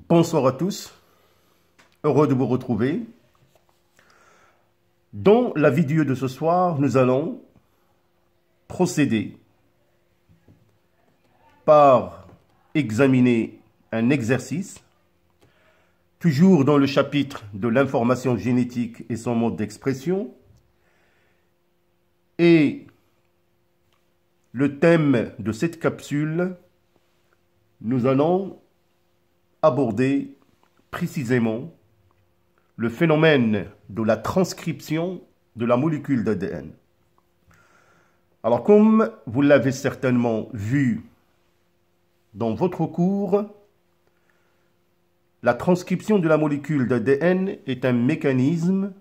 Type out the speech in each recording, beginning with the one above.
Bonsoir à tous, heureux de vous retrouver. Dans la vidéo de ce soir, nous allons procéder par examiner un exercice, toujours dans le chapitre de l'information génétique et son mode d'expression. Et le thème de cette capsule, nous allons aborder précisément le phénomène de la transcription de la molécule d'ADN. Alors, comme vous l'avez certainement vu dans votre cours, la transcription de la molécule d'ADN est un mécanisme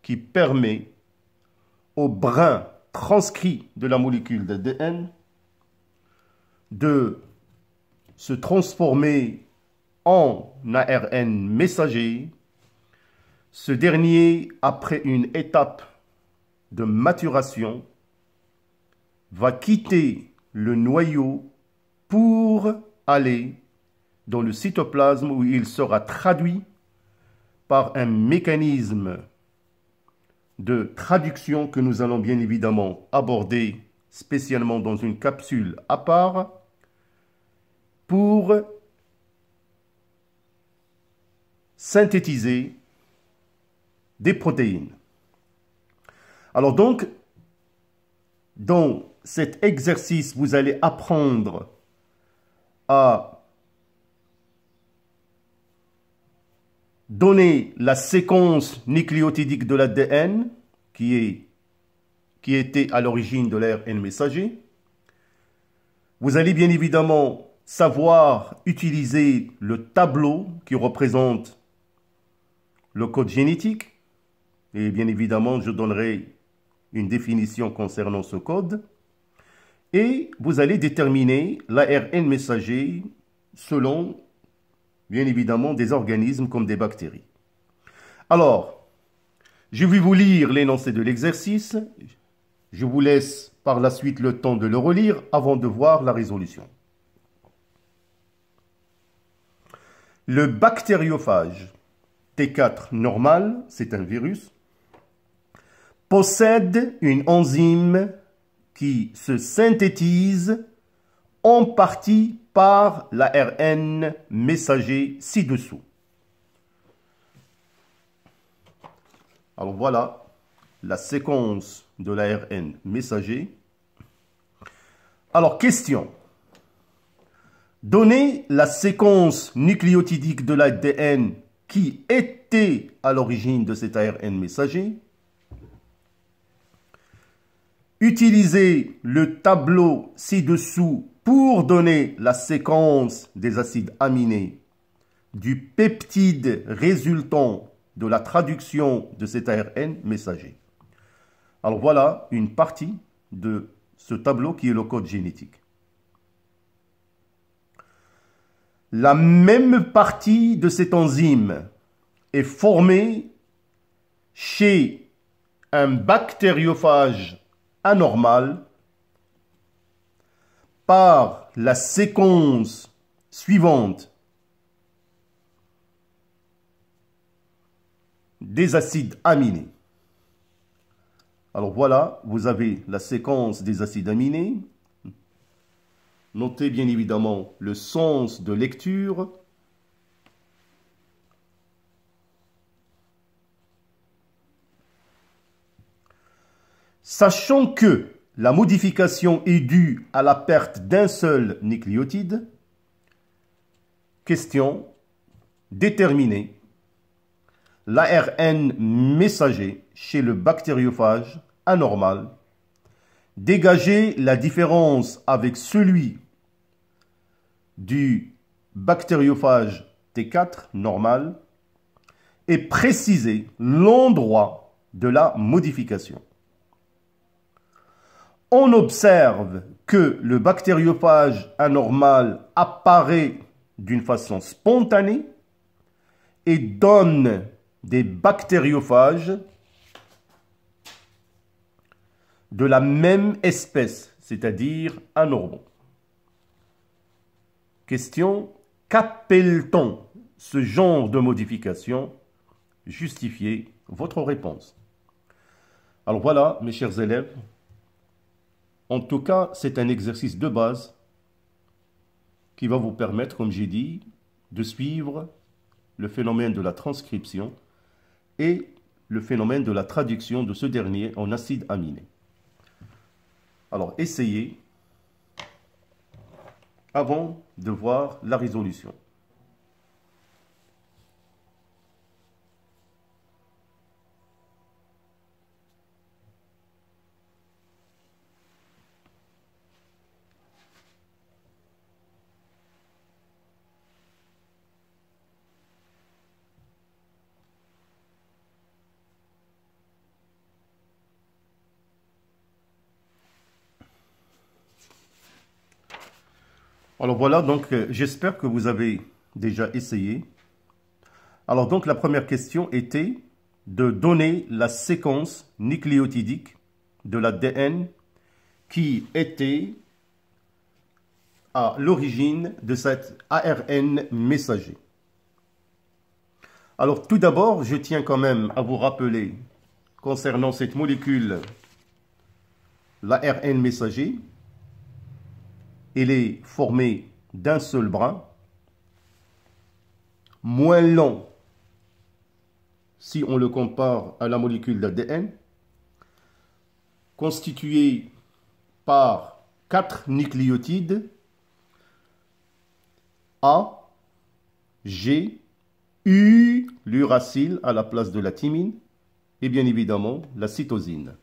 qui permet au brin transcrit de la molécule d'ADN de se transformer en ARN messager. Ce dernier, après une étape de maturation, va quitter le noyau pour aller dans le cytoplasme où il sera traduit par un mécanisme de traduction que nous allons bien évidemment aborder spécialement dans une capsule à part pour synthétiser des protéines. Alors donc, dans cet exercice, vous allez apprendre à donner la séquence nucléotidique de l'ADN qui était à l'origine de l'ARN messager. Vous allez bien évidemment savoir utiliser le tableau qui représente le code génétique. Et bien évidemment, je donnerai une définition concernant ce code. Et vous allez déterminer l'ARN messager selon, bien évidemment, des organismes comme des bactéries. Alors, je vais vous lire l'énoncé de l'exercice. Je vous laisse par la suite le temps de le relire avant de voir la résolution. Le bactériophage T4 normal, c'est un virus, possède une enzyme qui se synthétise en partie par l'ARN messager ci-dessous. Alors voilà la séquence de l'ARN messager. Alors question. Donnez la séquence nucléotidique de l'ADN qui était à l'origine de cet ARN messager. Utilisez le tableau ci-dessous pour donner la séquence des acides aminés du peptide résultant de la traduction de cet ARN messager. Alors voilà une partie de ce tableau qui est le code génétique. La même partie de cette enzyme est formée chez un bactériophage anormal par la séquence suivante des acides aminés. Alors voilà, vous avez la séquence des acides aminés. Notez bien évidemment le sens de lecture. Sachant que la modification est due à la perte d'un seul nucléotide, question, déterminer l'ARN messager chez le bactériophage anormal, dégager la différence avec celui du bactériophage T4 normal et préciser l'endroit de la modification. On observe que le bactériophage anormal apparaît d'une façon spontanée et donne des bactériophages de la même espèce, c'est-à-dire anormaux. Question, qu'appelle-t-on ce genre de modification, justifiez votre réponse. Alors voilà, mes chers élèves, en tout cas, c'est un exercice de base qui va vous permettre, comme j'ai dit, de suivre le phénomène de la transcription et le phénomène de la traduction de ce dernier en acide aminé. Alors, essayez avant de voir la résolution. Alors voilà, donc j'espère que vous avez déjà essayé. Alors donc la première question était de donner la séquence nucléotidique de l'ADN qui était à l'origine de cet ARN messager. Alors tout d'abord, je tiens quand même à vous rappeler concernant cette molécule, l'ARN messager, elle est formée d'un seul bras, moins long si on le compare à la molécule d'ADN, constitué par 4 nucléotides A, G, U, l'uracile à la place de la thymine, et bien évidemment la cytosine.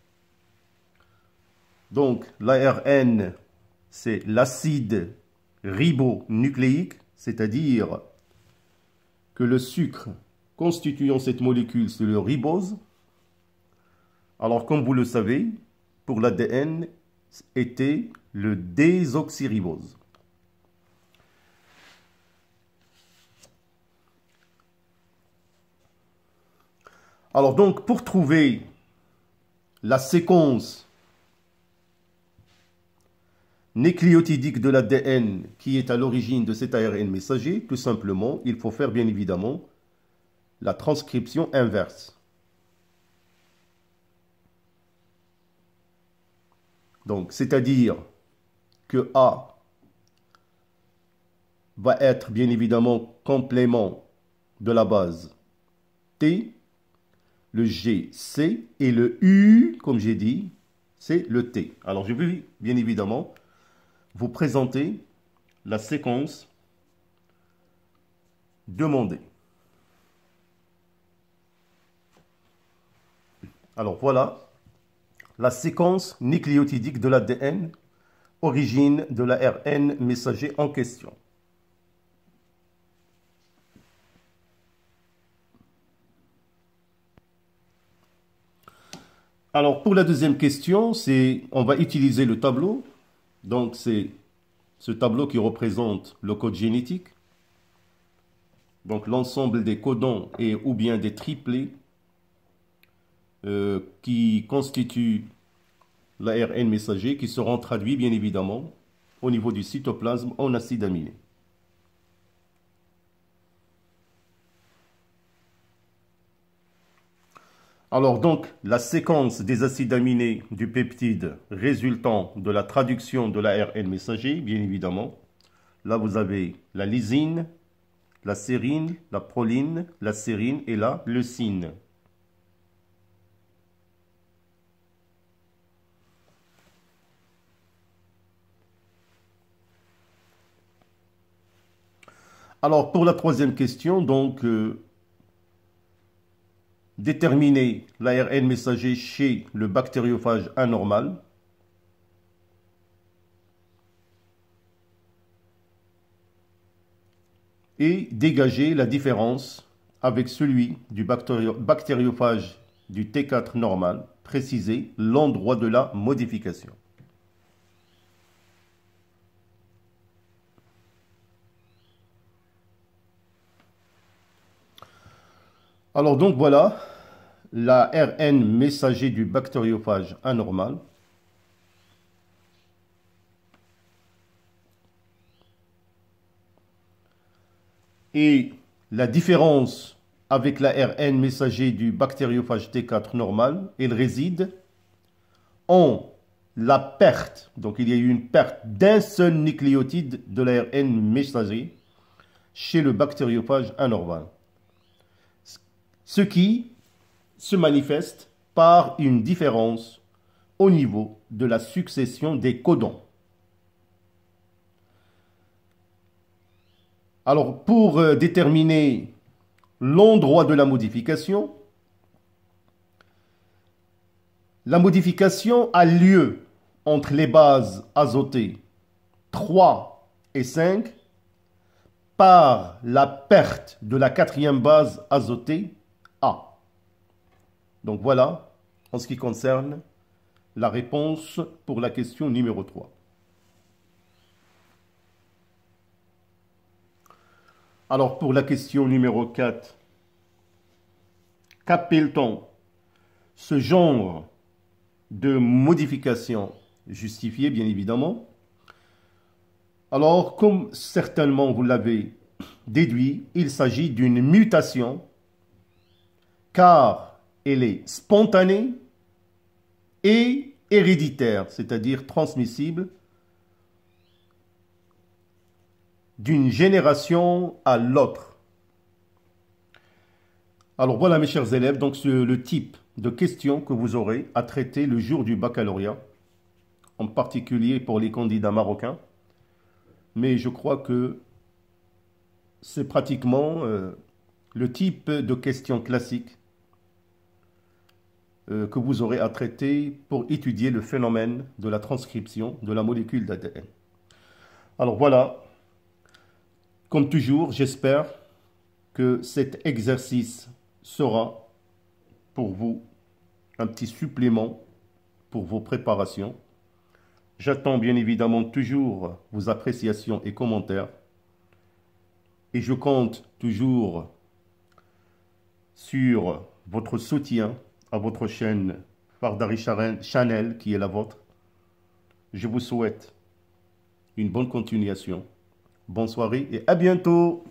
Donc l'ARN, c'est l'acide ribonucléique, c'est-à-dire que le sucre constituant cette molécule, c'est le ribose. Alors, comme vous le savez, pour l'ADN, était le désoxyribose. Alors donc, pour trouver la séquence nucléotidique de l'ADN qui est à l'origine de cet ARN messager, tout simplement, il faut faire bien évidemment la transcription inverse. Donc, c'est-à-dire que A va être bien évidemment complément de la base T, le G, C, et le U, comme j'ai dit, c'est le T. Alors, je vais bien évidemment vous présenter la séquence demandée. Alors, voilà la séquence nucléotidique de l'ADN, origine de l'ARN messager en question. Alors, pour la deuxième question, on va utiliser le tableau. Donc, c'est ce tableau qui représente le code génétique. Donc, l'ensemble des codons et ou bien des triplés qui constituent l'ARN messager, qui seront traduits, bien évidemment, au niveau du cytoplasme en acide aminé. Alors donc, la séquence des acides aminés du peptide résultant de la traduction de l'ARN messager, bien évidemment. Là, vous avez la lysine, la sérine, la proline, la sérine et la leucine. Alors, pour la troisième question, donc, déterminer l'ARN messager chez le bactériophage anormal. Et dégager la différence avec celui du bactériophage du T4 normal, préciser l'endroit de la modification. Alors donc voilà l'ARN messager du bactériophage anormal. Et la différence avec l'ARN messager du bactériophage T4 normal, elle réside en la perte, donc il y a eu une perte d'un seul nucléotide de l'ARN messager chez le bactériophage anormal. Ce qui se manifeste par une différence au niveau de la succession des codons. Alors, pour déterminer l'endroit de la modification a lieu entre les bases azotées 3 et 5 par la perte de la quatrième base azotée A. Donc voilà, en ce qui concerne la réponse pour la question numéro 3. Alors pour la question numéro 4, qu'appelle-t-on ce genre de modification justifiée, bien évidemment? Alors, comme certainement vous l'avez déduit, il s'agit d'une mutation car elle est spontanée et héréditaire, c'est-à-dire transmissible d'une génération à l'autre. Alors voilà mes chers élèves, donc c'est le type de questions que vous aurez à traiter le jour du baccalauréat, en particulier pour les candidats marocains. Mais je crois que c'est pratiquement le type de questions classiques que vous aurez à traiter pour étudier le phénomène de la transcription de la molécule d'ADN. Alors voilà, comme toujours, j'espère que cet exercice sera pour vous un petit supplément pour vos préparations. J'attends bien évidemment toujours vos appréciations et commentaires. Et je compte toujours sur votre soutien à votre chaîne Fardari Channel qui est la vôtre. Je vous souhaite une bonne continuation. Bonne soirée et à bientôt.